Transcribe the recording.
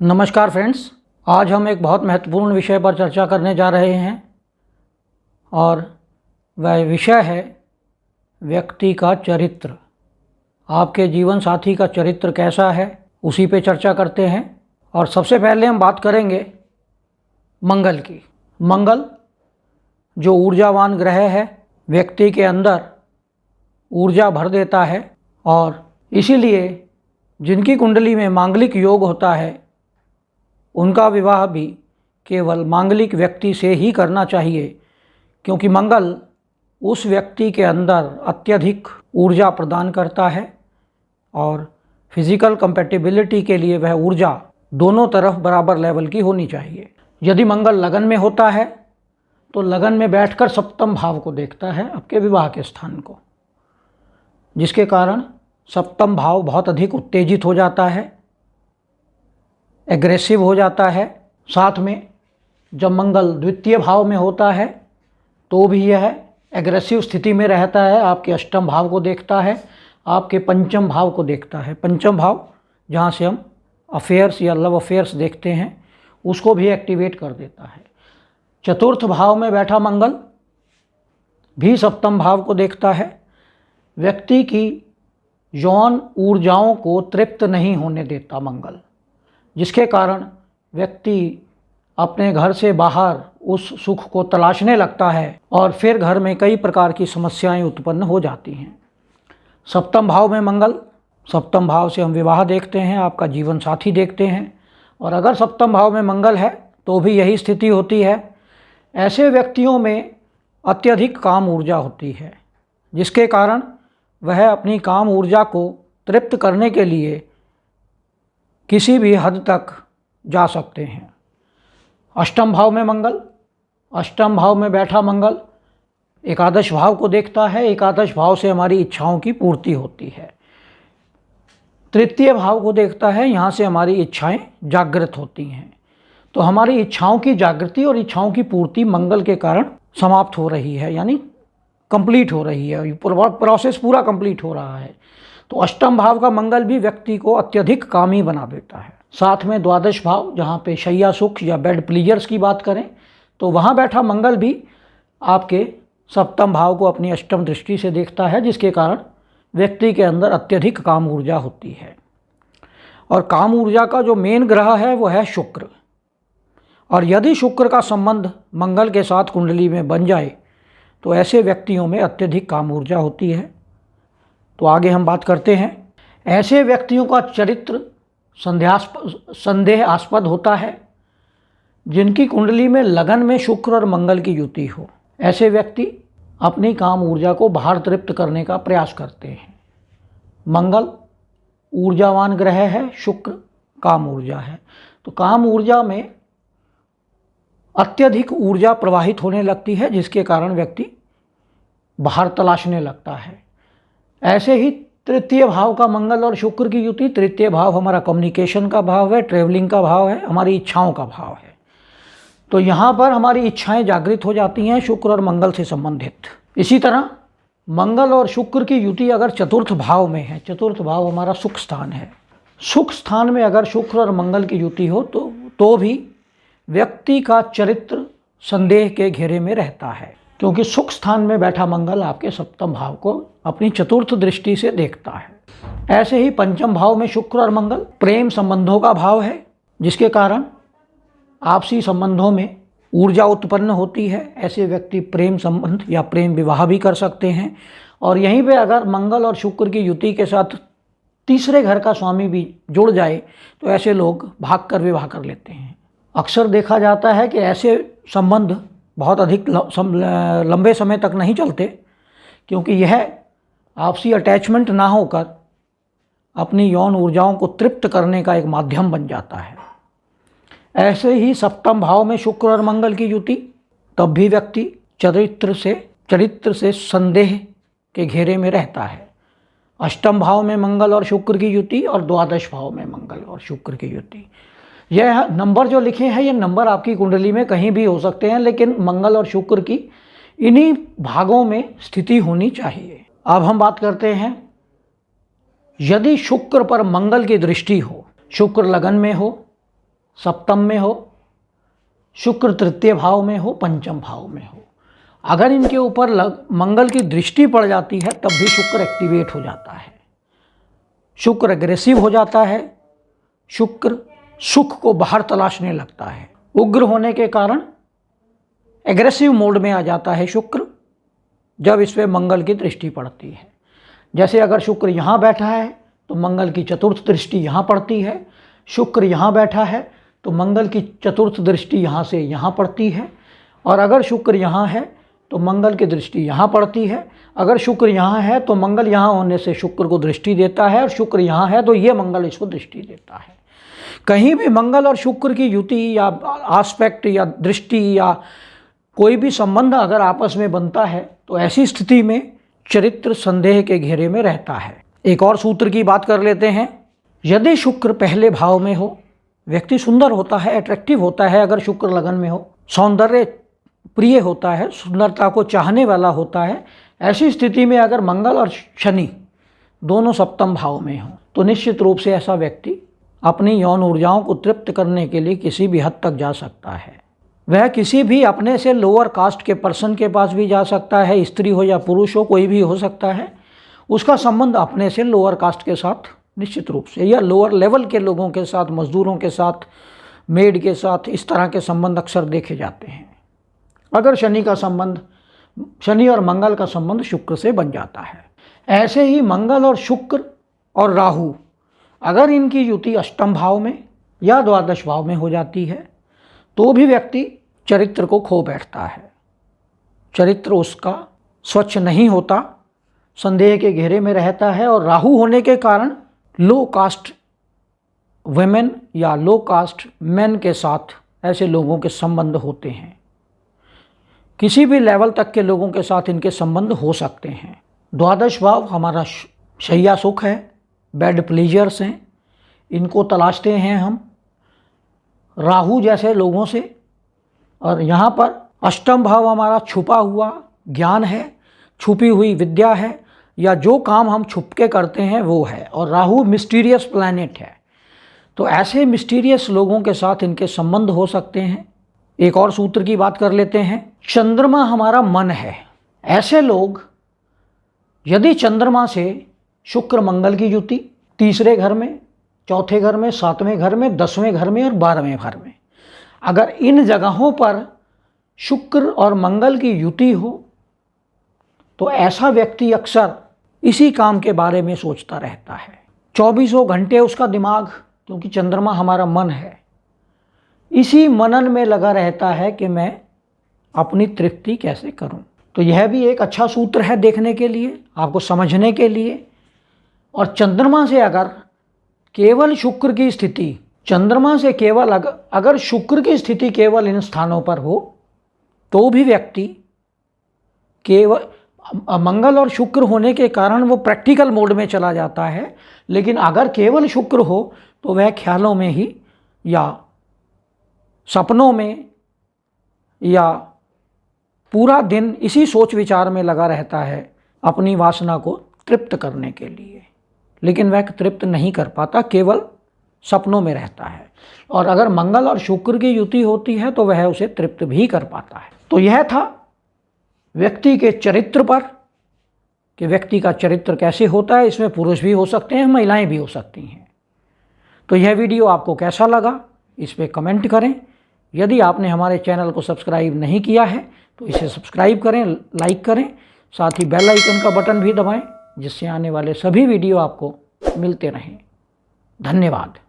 नमस्कार फ्रेंड्स, आज हम एक बहुत महत्वपूर्ण विषय पर चर्चा करने जा रहे हैं और वह विषय है व्यक्ति का चरित्र। आपके जीवन साथी का चरित्र कैसा है, उसी पे चर्चा करते हैं। और सबसे पहले हम बात करेंगे मंगल की। मंगल जो ऊर्जावान ग्रह है, व्यक्ति के अंदर ऊर्जा भर देता है और इसीलिए जिनकी कुंडली में मांगलिक योग होता है उनका विवाह भी केवल मांगलिक व्यक्ति से ही करना चाहिए, क्योंकि मंगल उस व्यक्ति के अंदर अत्यधिक ऊर्जा प्रदान करता है और फिजिकल कंपैटिबिलिटी के लिए वह ऊर्जा दोनों तरफ बराबर लेवल की होनी चाहिए। यदि मंगल लगन में होता है तो लगन में बैठकर सप्तम भाव को देखता है, आपके विवाह के स्थान को, जिसके कारण सप्तम भाव बहुत अधिक उत्तेजित हो जाता है, एग्रेसिव हो जाता है। साथ में जब मंगल द्वितीय भाव में होता है तो भी यह एग्रेसिव स्थिति में रहता है, आपके अष्टम भाव को देखता है, आपके पंचम भाव को देखता है। पंचम भाव जहाँ से हम अफेयर्स या लव अफेयर्स देखते हैं उसको भी एक्टिवेट कर देता है। चतुर्थ भाव में बैठा मंगल भी सप्तम भाव को देखता है। व्यक्ति की यौन ऊर्जाओं को तृप्त नहीं होने देता मंगल, जिसके कारण व्यक्ति अपने घर से बाहर उस सुख को तलाशने लगता है और फिर घर में कई प्रकार की समस्याएं उत्पन्न हो जाती हैं। सप्तम भाव में मंगल, सप्तम भाव से हम विवाह देखते हैं, आपका जीवन साथी देखते हैं। और अगर सप्तम भाव में मंगल है तो भी यही स्थिति होती है। ऐसे व्यक्तियों में अत्यधिक काम ऊर्जा होती है, जिसके कारण वह अपनी काम ऊर्जा को तृप्त करने के लिए किसी भी हद तक जा सकते हैं। अष्टम भाव में मंगल, अष्टम भाव में बैठा मंगल एकादश भाव को देखता है। एकादश भाव से हमारी इच्छाओं की पूर्ति होती है। तृतीय भाव को देखता है, यहाँ से हमारी इच्छाएं जागृत होती हैं। तो हमारी इच्छाओं की जागृति और इच्छाओं की पूर्ति मंगल के कारण समाप्त हो रही है, यानी कंप्लीट हो रही है, प्रोसेस पूरा कंप्लीट हो रहा है। तो अष्टम भाव का मंगल भी व्यक्ति को अत्यधिक कामी बना देता है। साथ में द्वादश भाव, जहाँ पे शैया सुख या बेड प्लीजर्स की बात करें तो वहाँ बैठा मंगल भी आपके सप्तम भाव को अपनी अष्टम दृष्टि से देखता है, जिसके कारण व्यक्ति के अंदर अत्यधिक काम ऊर्जा होती है। और काम ऊर्जा का जो मेन ग्रह है वो है शुक्र। और यदि शुक्र का संबंध मंगल के साथ कुंडली में बन जाए तो ऐसे व्यक्तियों में अत्यधिक काम ऊर्जा होती है। तो आगे हम बात करते हैं। ऐसे व्यक्तियों का चरित्र संदेहास्पद होता है जिनकी कुंडली में लगन में शुक्र और मंगल की युति हो। ऐसे व्यक्ति अपनी काम ऊर्जा को बाहर तृप्त करने का प्रयास करते हैं। मंगल ऊर्जावान ग्रह है, शुक्र काम ऊर्जा है। तो काम ऊर्जा में अत्यधिक ऊर्जा प्रवाहित होने लगती है, जिसके कारण व्यक्ति बाहर तलाशने लगता है। ऐसे ही तृतीय भाव का मंगल और शुक्र की युति, तृतीय भाव हमारा कम्युनिकेशन का भाव है, ट्रेवलिंग का भाव है, हमारी इच्छाओं का भाव है। तो यहाँ पर हमारी इच्छाएं जागृत हो जाती हैं शुक्र और मंगल से संबंधित। इसी तरह मंगल और शुक्र की युति अगर चतुर्थ भाव में है, चतुर्थ भाव हमारा सुख स्थान है, सुख स्थान में अगर शुक्र और मंगल की युति हो तो भी व्यक्ति का चरित्र संदेह के घेरे में रहता है, क्योंकि सुख स्थान में बैठा मंगल आपके सप्तम भाव को अपनी चतुर्थ दृष्टि से देखता है। ऐसे ही पंचम भाव में शुक्र और मंगल प्रेम संबंधों का भाव है, जिसके कारण आपसी संबंधों में ऊर्जा उत्पन्न होती है। ऐसे व्यक्ति प्रेम संबंध या प्रेम विवाह भी कर सकते हैं। और यहीं पे अगर मंगल और शुक्र की युति के साथ तीसरे घर का स्वामी भी जुड़ जाए तो ऐसे लोग भागकर विवाह कर लेते हैं। अक्सर देखा जाता है कि ऐसे संबंध बहुत अधिक लंबे समय तक नहीं चलते, क्योंकि यह आपसी अटैचमेंट ना होकर अपनी यौन ऊर्जाओं को तृप्त करने का एक माध्यम बन जाता है। ऐसे ही सप्तम भाव में शुक्र और मंगल की युति, तब भी व्यक्ति चरित्र से संदेह के घेरे में रहता है। अष्टम भाव में मंगल और शुक्र की युति और द्वादश भाव में मंगल और शुक्र की युति। यह नंबर जो लिखे हैं ये नंबर आपकी कुंडली में कहीं भी हो सकते हैं, लेकिन मंगल और शुक्र की इन्हीं भागों में स्थिति होनी चाहिए। अब हम बात करते हैं, यदि शुक्र पर मंगल की दृष्टि हो, शुक्र लगन में हो सप्तम में हो, शुक्र तृतीय भाव में हो, पंचम भाव में हो, अगर इनके ऊपर मंगल की दृष्टि पड़ जाती है तब भी शुक्र एक्टिवेट हो जाता है, शुक्र एग्रेसिव हो जाता है, शुक्र सुख को बाहर तलाशने लगता है। उग्र होने के कारण एग्रेसिव मोड में आ जाता है शुक्र जब इस पर मंगल की दृष्टि पड़ती है। जैसे अगर शुक्र यहाँ बैठा है तो मंगल की चतुर्थ दृष्टि यहाँ पड़ती है, शुक्र यहाँ बैठा है तो मंगल की चतुर्थ दृष्टि यहाँ से यहाँ पड़ती है, और अगर शुक्र यहाँ है तो मंगल की दृष्टि यहाँ पड़ती है। अगर शुक्र यहाँ है तो मंगल यहाँ होने से शुक्र को दृष्टि देता है, और शुक्र यहाँ है तो ये मंगल इसको दृष्टि देता है। कहीं भी मंगल और शुक्र की युति या आस्पेक्ट या दृष्टि या कोई भी संबंध अगर आपस में बनता है तो ऐसी स्थिति में चरित्र संदेह के घेरे में रहता है। एक और सूत्र की बात कर लेते हैं। यदि शुक्र पहले भाव में हो, व्यक्ति सुंदर होता है, अट्रैक्टिव होता है। अगर शुक्र लगन में हो, सौंदर्य प्रिय होता है, सुंदरता को चाहने वाला होता है। ऐसी स्थिति में अगर मंगल और शनि दोनों सप्तम भाव में हो तो निश्चित रूप से ऐसा व्यक्ति अपनी यौन ऊर्जाओं को तृप्त करने के लिए किसी भी हद तक जा सकता है। वह किसी भी अपने से लोअर कास्ट के पर्सन के पास भी जा सकता है, स्त्री हो या पुरुष हो, कोई भी हो सकता है। उसका संबंध अपने से लोअर कास्ट के साथ निश्चित रूप से, या लोअर लेवल के लोगों के साथ, मजदूरों के साथ, मेड के साथ, इस तरह के संबंध अक्सर देखे जाते हैं। अगर शनि और मंगल का संबंध शुक्र से बन जाता है। ऐसे ही मंगल और शुक्र और राहु अगर इनकी युति अष्टम भाव में या द्वादश भाव में हो जाती है तो भी व्यक्ति चरित्र को खो बैठता है। चरित्र उसका स्वच्छ नहीं होता, संदेह के घेरे में रहता है, और राहु होने के कारण लो कास्ट वुमेन या लो कास्ट मेन के साथ ऐसे लोगों के संबंध होते हैं। किसी भी लेवल तक के लोगों के साथ इनके संबंध हो सकते हैं। द्वादश भाव हमारा शैया सुख है, बेड प्लीजर्स हैं, इनको तलाशते हैं हम राहु जैसे लोगों से। और यहाँ पर अष्टम भाव हमारा छुपा हुआ ज्ञान है, छुपी हुई विद्या है, या जो काम हम छुप के करते हैं वो है। और राहु मिस्टीरियस प्लैनेट है, तो ऐसे मिस्टीरियस लोगों के साथ इनके संबंध हो सकते हैं। एक और सूत्र की बात कर लेते हैं। चंद्रमा हमारा मन है। ऐसे लोग यदि चंद्रमा से शुक्र मंगल की युति तीसरे घर में, चौथे घर में, सातवें घर में, 10वें घर में और 12वें घर में, अगर इन जगहों पर शुक्र और मंगल की युति हो तो ऐसा व्यक्ति अक्सर इसी काम के बारे में सोचता रहता है। 24 घंटे उसका दिमाग, क्योंकि चंद्रमा हमारा मन है, इसी मनन में लगा रहता है कि मैं अपनी तृप्ति कैसे करूं। तो यह भी एक अच्छा सूत्र है देखने के लिए, आपको समझने के लिए। और चंद्रमा से अगर केवल शुक्र की स्थिति, चंद्रमा से केवल अगर शुक्र की स्थिति केवल इन स्थानों पर हो तो भी व्यक्ति केवल मंगल और शुक्र होने के कारण वो प्रैक्टिकल मोड में चला जाता है। लेकिन अगर केवल शुक्र हो तो वह ख्यालों में ही या सपनों में या पूरा दिन इसी सोच विचार में लगा रहता है अपनी वासना को तृप्त करने के लिए, लेकिन वह तृप्त नहीं कर पाता, केवल सपनों में रहता है। और अगर मंगल और शुक्र की युति होती है तो वह उसे तृप्त भी कर पाता है। तो यह था व्यक्ति के चरित्र पर कि व्यक्ति का चरित्र कैसे होता है। इसमें पुरुष भी हो सकते हैं, महिलाएं भी हो सकती हैं। तो यह वीडियो आपको कैसा लगा इस पर कमेंट करें। यदि आपने हमारे चैनल को सब्सक्राइब नहीं किया है तो इसे सब्सक्राइब करें, लाइक करें, साथ ही बेल आइकन का बटन भी दबाएं, जिससे आने वाले सभी वीडियो आपको मिलते रहें। धन्यवाद।